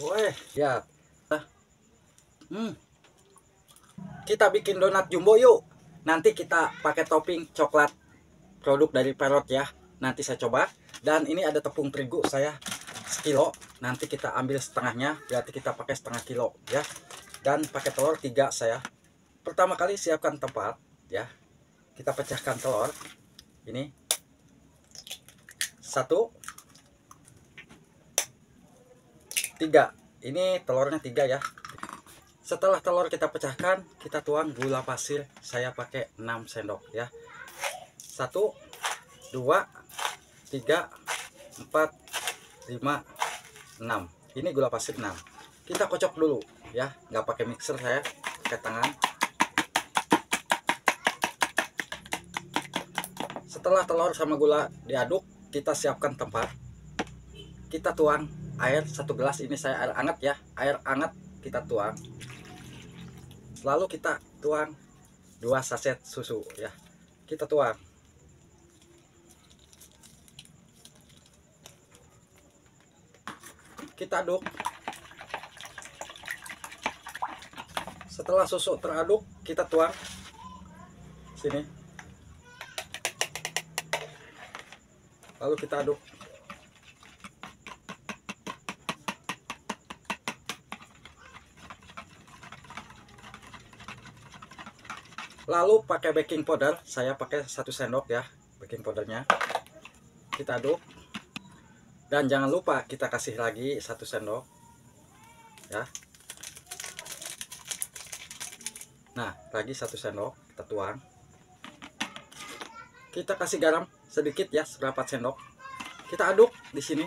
Woi, ya. Kita bikin donat jumbo yuk. Nanti kita pakai topping coklat produk dari Perot ya. Nanti saya coba. Dan ini ada tepung terigu saya sekilo. Nanti kita ambil setengahnya, berarti kita pakai setengah kilo ya. Dan pakai telur 3 saya. Pertama kali siapkan tempat ya. Kita pecahkan telur. Ini 1, 3. Ini telurnya 3 ya. Setelah telur kita pecahkan, kita tuang gula pasir. Saya pakai 6 sendok ya. 1, 2, 3, 4, 5, 6. Ini gula pasir 6. Kita kocok dulu ya, nggak pakai mixer, saya pakai tangan. Setelah telur sama gula diaduk, kita siapkan tempat. Kita tuang air 1 gelas. Ini saya air hangat ya, air hangat kita tuang. Lalu kita tuang 2 saset susu ya. Kita tuang. Kita aduk. Setelah susu teraduk, kita tuang sini. Lalu kita aduk. Lalu pakai baking powder, saya pakai 1 sendok ya, baking powdernya. Kita aduk. Dan jangan lupa kita kasih lagi 1 sendok ya. Nah, lagi 1 sendok kita tuang. Kita kasih garam sedikit ya, seperempat sendok. Kita aduk di sini.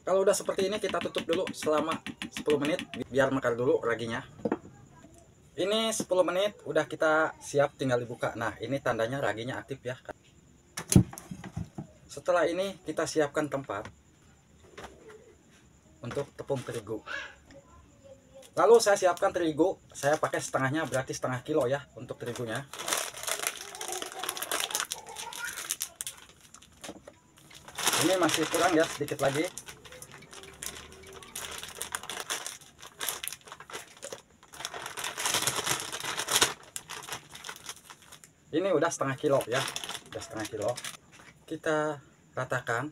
Kalau udah seperti ini, kita tutup dulu selama 10 menit biar mekar dulu raginya. Ini 10 menit udah kita siap, tinggal dibuka. Nah, ini tandanya raginya aktif ya. Setelah ini kita siapkan tempat untuk tepung terigu. Lalu saya siapkan terigu, saya pakai setengahnya, berarti setengah kilo ya untuk terigunya. Ini masih kurang ya, sedikit lagi. Ini udah setengah kilo ya, udah setengah kilo. Kita ratakan.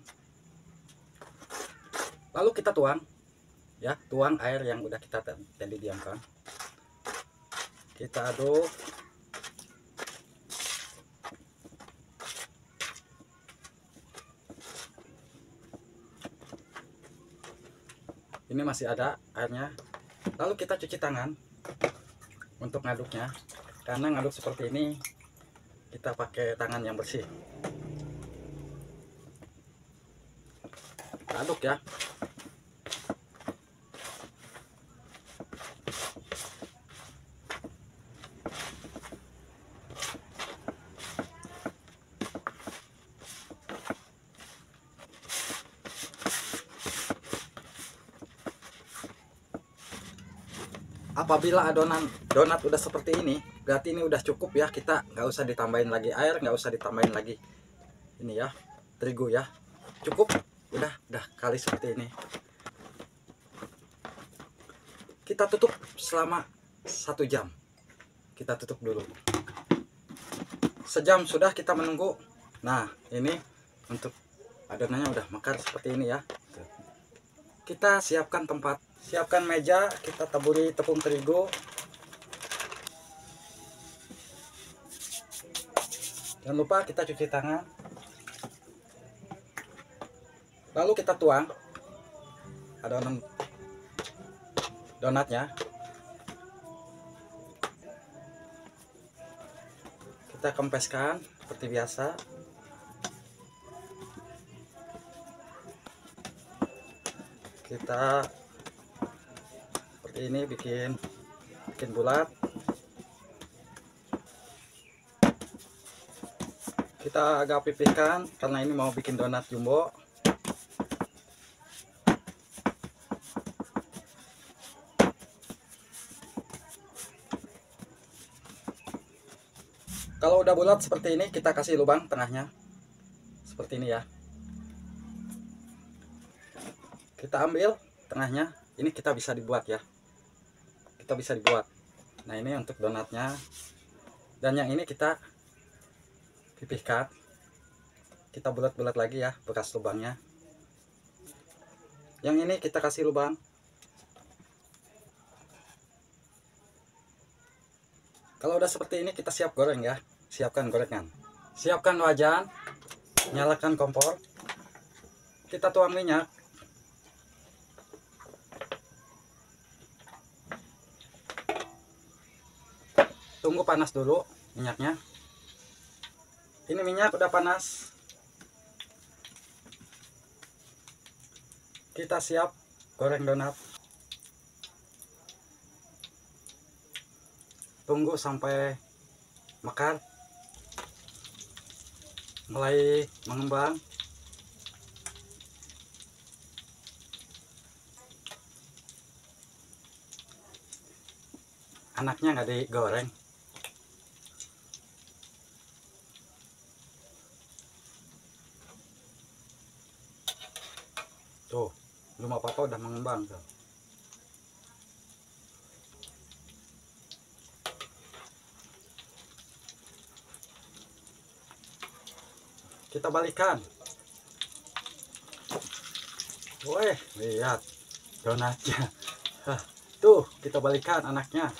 Lalu kita tuang ya, tuang air yang udah kita tadi diamkan. Kita aduk. Ini masih ada airnya. Lalu kita cuci tangan untuk ngaduknya. Karena ngaduk seperti ini kita pakai tangan yang bersih. Kita aduk ya. Apabila adonan donat udah seperti ini, berarti ini udah cukup ya. Kita nggak usah ditambahin lagi air, nggak usah ditambahin lagi ini ya, terigu ya. Cukup, udah kali seperti ini. Kita tutup selama 1 jam. Kita tutup dulu. Sejam sudah kita menunggu. Nah, ini untuk adonannya udah mekar seperti ini ya. Kita siapkan tempat. Siapkan meja, kita taburi tepung terigu. Jangan lupa kita cuci tangan. Lalu kita tuang adonan donatnya. Kita kempeskan seperti biasa. Kita seperti ini bikin bulat. Kita agak pipihkan karena ini mau bikin donat jumbo. Kalau udah bulat seperti ini, kita kasih lubang tengahnya seperti ini ya. Kita ambil tengahnya, ini kita bisa dibuat ya, kita bisa dibuat. Nah ini untuk donatnya, dan yang ini kita pipihkan, kita bulat-bulat lagi ya bekas lubangnya. Yang ini kita kasih lubang. Kalau udah seperti ini kita siap goreng ya. Siapkan gorengan, siapkan wajan, nyalakan kompor, kita tuang minyak. Tunggu panas dulu minyaknya. Ini minyak udah panas, kita siap goreng donat. Tunggu sampai mekar, mulai mengembang. Anaknya nggak digoreng. Tuh, belum apa-apa udah mengembang tuh. Kita balikan. Wih, lihat donatnya. Tuh, kita balikan anaknya.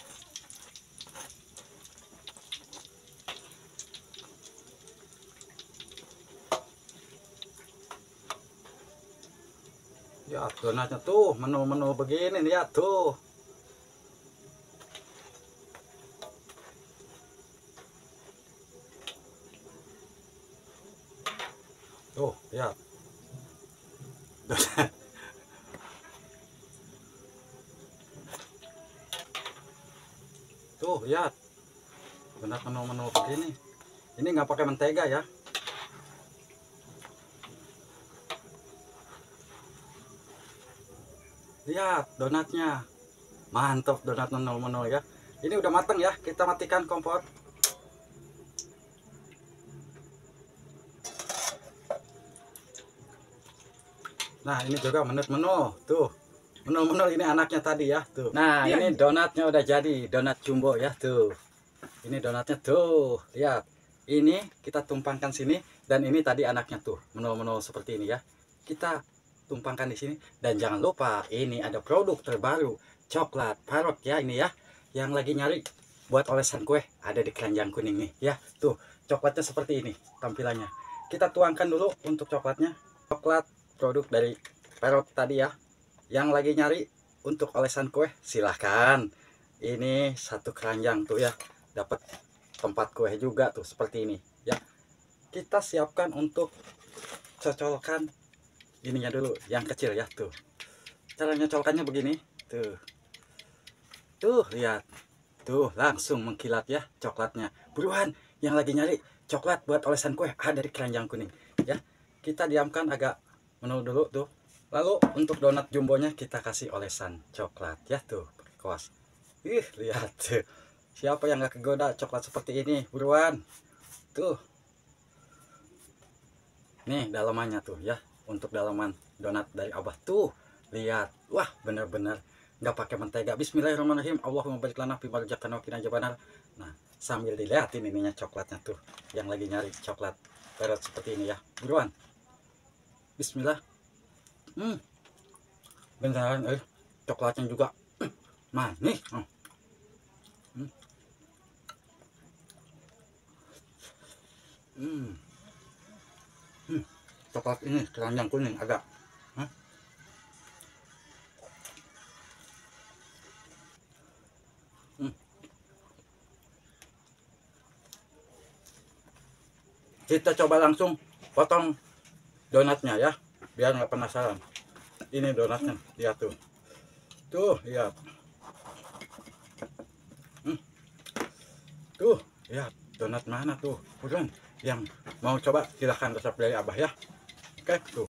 Ya, donatnya tuh menu-menu begini, lihat tuh. Tuh, lihat. Tuh, lihat. Donat menu-menu begini. Ini nggak pakai mentega ya. Lihat donatnya. Mantap donat menu-menu ya. Ini udah matang ya. Kita matikan kompor. Nah, ini juga menu-menu. Tuh. Menu-menu ini anaknya tadi ya, tuh. Nah, ini donatnya udah jadi, donat jumbo ya, tuh. Ini donatnya tuh, lihat. Ini kita tumpangkan sini, dan ini tadi anaknya tuh, menu-menu seperti ini ya. Kita tumpangkan di sini, dan jangan lupa ini ada produk terbaru, coklat parot ya ini ya, yang lagi nyari buat olesan kue, ada di keranjang kuning nih ya. Tuh, coklatnya seperti ini tampilannya. Kita tuangkan dulu untuk coklatnya. Coklat produk dari parot tadi ya, yang lagi nyari untuk olesan kue, silahkan. Ini satu keranjang tuh ya, dapat tempat kue juga tuh seperti ini ya. Kita siapkan untuk cocolkan ininya dulu, yang kecil ya tuh. Caranya cocolkannya begini tuh. Tuh lihat, tuh langsung mengkilat ya coklatnya. Buruan yang lagi nyari coklat buat olesan kue, ada di keranjang kuning ya. Kita diamkan agak menul dulu tuh. Lalu untuk donat jumbonya kita kasih olesan coklat ya tuh, pakai kuas. Lihat tuh. Siapa yang gak kegoda coklat seperti ini? Buruan. Tuh. Nih dalamannya tuh ya. Untuk dalaman donat dari Abah tuh. Lihat. Wah, bener-bener nggak pakai mentega. Bismillahirrahmanirrahim. Allahumma barik lana fi ma razaqtana wa qina adzabannar. Nah, sambil dilihatin ininya coklatnya tuh. Yang lagi nyari coklat parot seperti ini ya. Buruan. Bismillah. Beneran coklatnya juga manis. Coklat ini keranjang kuning agak kita coba langsung potong donatnya ya, biar nggak penasaran. Ini donatnya, lihat tuh. Tuh, lihat. Tuh, lihat donat mana tuh. Bukan yang mau coba silahkan resep dari Abah ya. Oke, tuh.